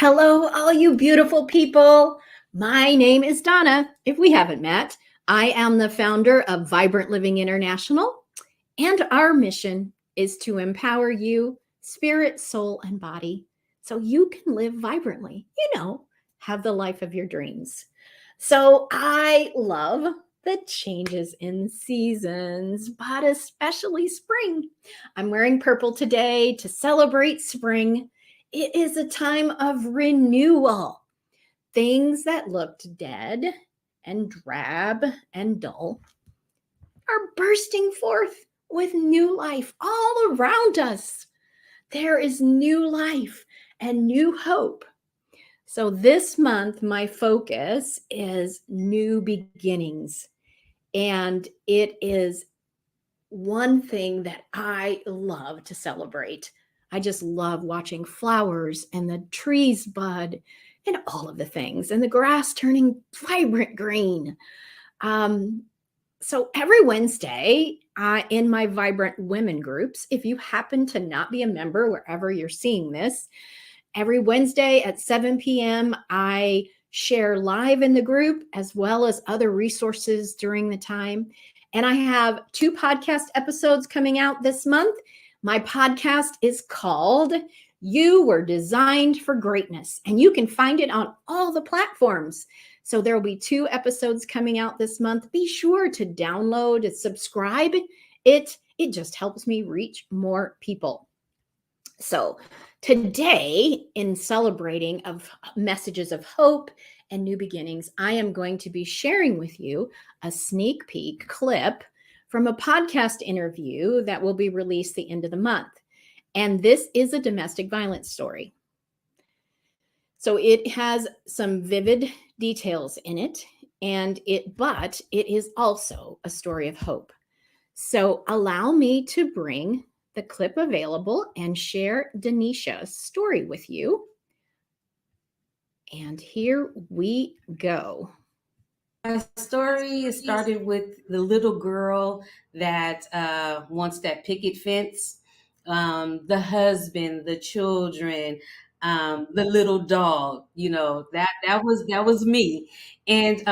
Hello, all you beautiful people. My name is Donna. If we haven't met, I am the founder of Vibrant Living International, and our mission is to empower you, spirit, soul, and body, so you can live vibrantly, have the life of your dreams. So I love the changes in seasons, but especially spring. I'm wearing purple today to celebrate spring. It is a time of renewal. Things that looked dead and drab and dull are bursting forth with new life all around us. There is new life and new hope. So, this month, my focus is new beginnings. And it is one thing that I love to celebrate. I just love watching flowers and the trees bud and all of the things, and the grass turning vibrant green. Um, so every Wednesday, in my Vibrant Women groups, if you happen to not be a member wherever you're seeing this, every Wednesday at 7 p.m., I share live in the group as well as other resources during the time. And I have 2 podcast episodes coming out this month. My podcast is called You Were Designed for Greatness, and you can find it on all the platforms. So there will be 2 episodes coming out this month. Be sure to download and subscribe. It just helps me reach more people. So today, in celebrating of messages of hope and new beginnings, I am going to be sharing with you a sneak peek clip from a podcast interview that will be released the end of the month. And this is a domestic violence story. So it has some vivid details in it, but it is also a story of hope. So allow me to bring the clip available and share Denisha's story with you. And here we go. My story started with the little girl that wants that picket fence, the husband, the children, the little dog. That was me, and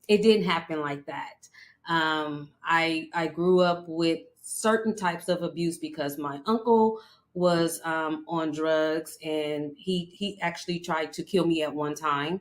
it didn't happen like that. I grew up with certain types of abuse because my uncle was on drugs, and he actually tried to kill me at one time.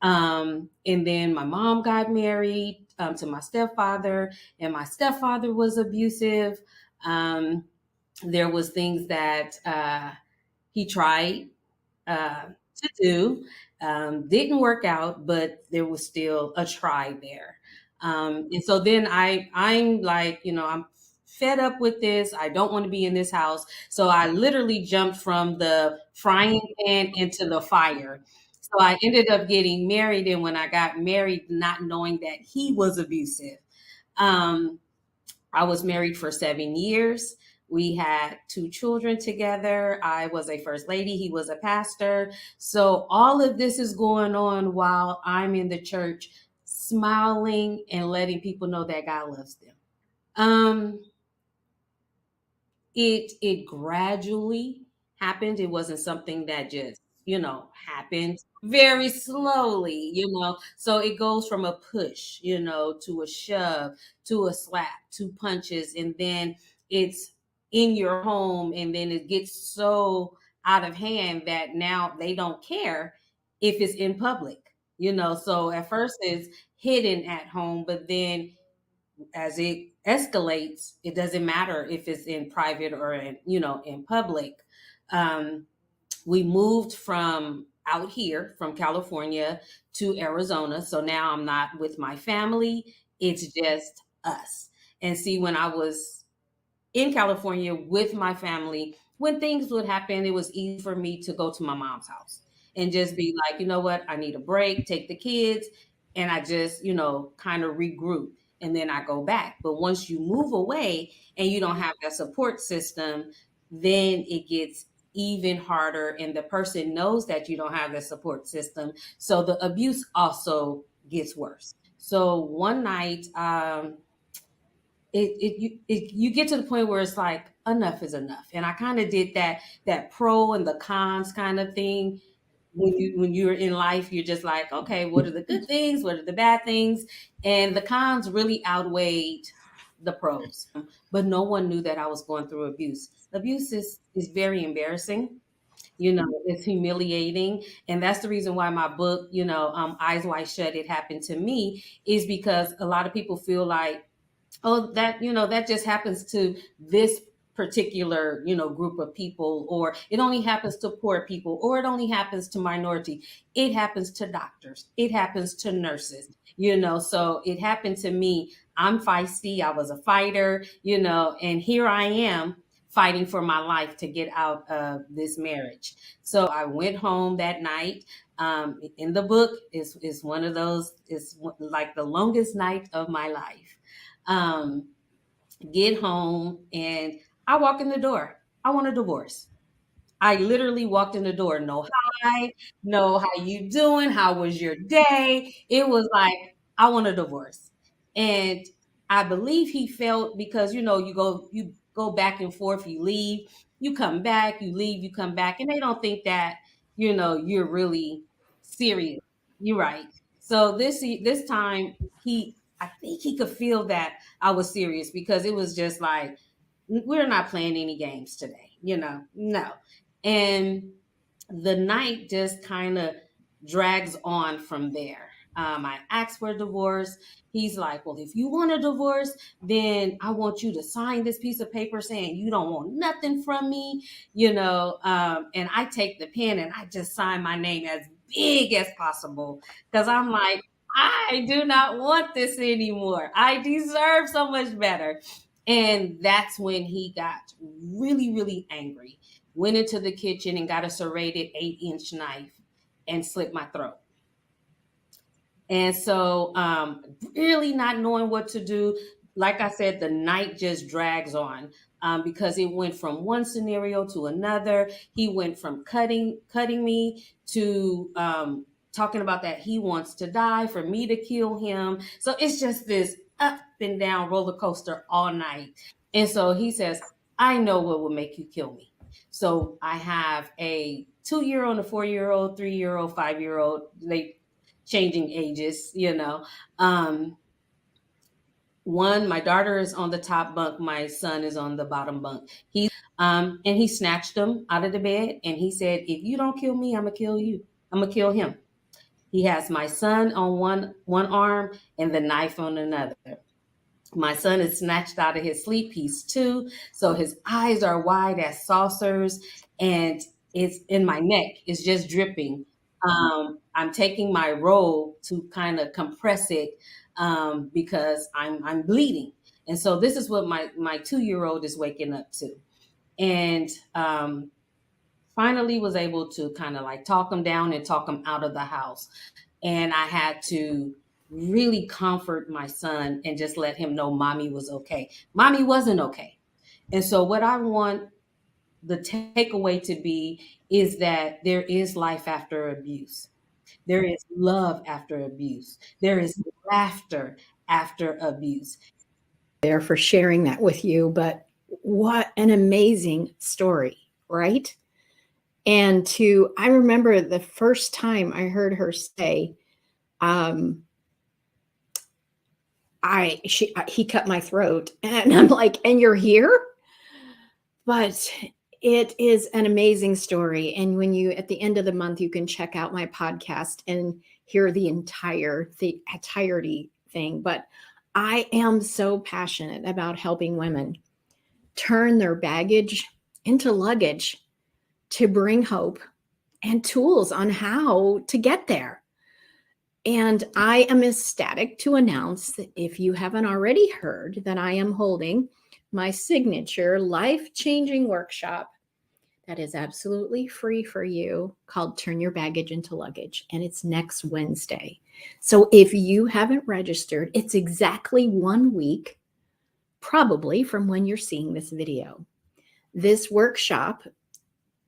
And then my mom got married to my stepfather, and my stepfather was abusive. There was things that he tried to do, didn't work out, but there was still a try there. And so then I'm like, I'm fed up with this. I don't want to be in this house. So I literally jumped from the frying pan into the fire. So I ended up getting married. And when I got married, not knowing that he was abusive, um, I was married for 7 years. We had 2 children together. I was a first lady. He was a pastor. So all of this is going on while I'm in the church, smiling and letting people know that God loves them. Um, it gradually happened. It wasn't something that just, happened very slowly, So it goes from a push, to a shove, to a slap, to punches, and then it's in your home, and then it gets so out of hand that now they don't care if it's in public. So at first it's hidden at home, but then as it escalates, it doesn't matter if it's in private or in public. Um, we moved from out here from California to Arizona. So now I'm not with my family. It's just us. And see, when I was in California with my family, when things would happen, it was easy for me to go to my mom's house and just be like, you know what, I need a break, take the kids, and I just, kind of regroup. And then I go back. But once you move away and you don't have that support system, then it gets even harder. And the person knows that you don't have the support system. So the abuse also gets worse. So one night, you get to the point where it's like enough is enough, and I kind of did that pro and the cons kind of thing. when you're in life, you're just like, okay, what are the good things? What are the bad things? And the cons really outweighed the pros. But no one knew that I was going through abuse. Abuse is very embarrassing. It's humiliating. And that's the reason why my book, Eyes Wide Shut, It Happened to Me, is because a lot of people feel like, oh, that just happens to this particular group of people, or it only happens to poor people, or it only happens to minority. It happens to doctors, it happens to nurses, so it happened to me. I'm feisty, I was a fighter, and here I am fighting for my life to get out of this marriage. So I went home that night. In the book is one of those, is like the longest night of my life. um, get home and I walk in the door. I want a divorce. I literally walked in the door. No hi, no how you doing? How was your day? It was like, I want a divorce. And I believe he felt, because you go back and forth, you leave, you come back, you leave, you come back, and they don't think that, you're really serious. You're right. So this time, I think he could feel that I was serious, because it was just like, we're not playing any games today, no. And the night just kind of drags on from there. I asked for a divorce. He's like, well, if you want a divorce, then I want you to sign this piece of paper saying you don't want nothing from me, and I take the pen and I just sign my name as big as possible, because I'm like, I do not want this anymore. I deserve so much better. And that's when he got really, really angry, went into the kitchen and got a serrated 8-inch knife and slit my throat. And so, really not knowing what to do, like I said, the night just drags on, because it went from one scenario to another. He went from cutting me to talking about that he wants to die for me to kill him. So it's just this up and down roller coaster all night. And so he says, I know what will make you kill me. So I have a 2-year-old, a 4-year-old, 3-year-old, 5-year-old. They changing ages, One, my daughter is on the top bunk, my son is on the bottom bunk. And he snatched him out of the bed and he said, if you don't kill me, I'm gonna kill you. I'm gonna kill him. He has my son on one arm and the knife on another. My son is snatched out of his sleep. He's 2. So his eyes are wide as saucers and it's in my neck. It's just dripping. I'm taking my roll to kind of compress it, because I'm bleeding. And so this is what my 2-year-old is waking up to. And finally was able to kind of like talk him down and talk him out of the house. And I had to really comfort my son and just let him know mommy was okay. Mommy wasn't okay. And so what I want the takeaway to be is that there is life after abuse. There is love after abuse. There is laughter after abuse. There for sharing that with you, but what an amazing story, right? And I remember the first time I heard her say, he cut my throat, and I'm like, and you're here? But it is an amazing story. And when you, at the end of the month, you can check out my podcast and hear the entirety thing. But I am so passionate about helping women turn their baggage into luggage to bring hope and tools on how to get there. And I am ecstatic to announce that if you haven't already heard, that I am holding my signature life-changing workshop that is absolutely free for you, called Turn Your Baggage into Luggage. And it's next Wednesday. So if you haven't registered, it's exactly 1 week, probably from when you're seeing this video. This workshop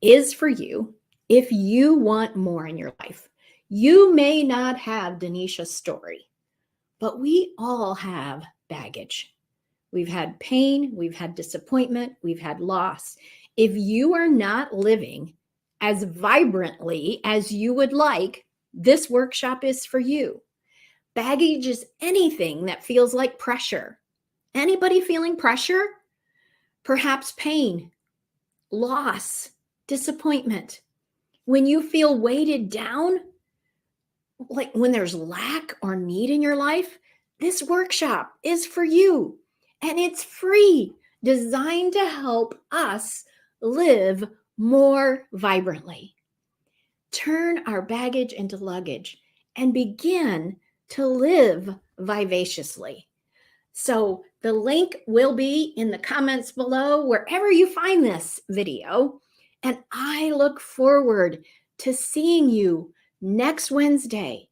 is for you if you want more in your life. You may not have Denisha's story, but we all have baggage. We've had pain, we've had disappointment, we've had loss. If you are not living as vibrantly as you would like, this workshop is for you. Baggage is anything that feels like pressure. Anybody feeling pressure? Perhaps pain, loss, disappointment. When you feel weighted down, like when there's lack or need in your life, this workshop is for you. And it's free, designed to help us live more vibrantly. Turn our baggage into luggage and begin to live vivaciously. So the link will be in the comments below, wherever you find this video. And I look forward to seeing you next Wednesday.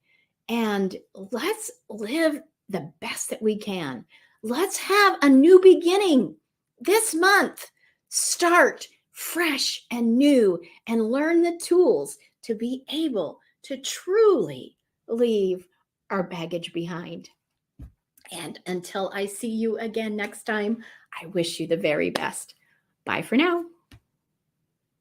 And let's live the best that we can. Let's have a new beginning this month. Start fresh and new and learn the tools to be able to truly leave our baggage behind. And until I see you again next time, I wish you the very best. Bye for now.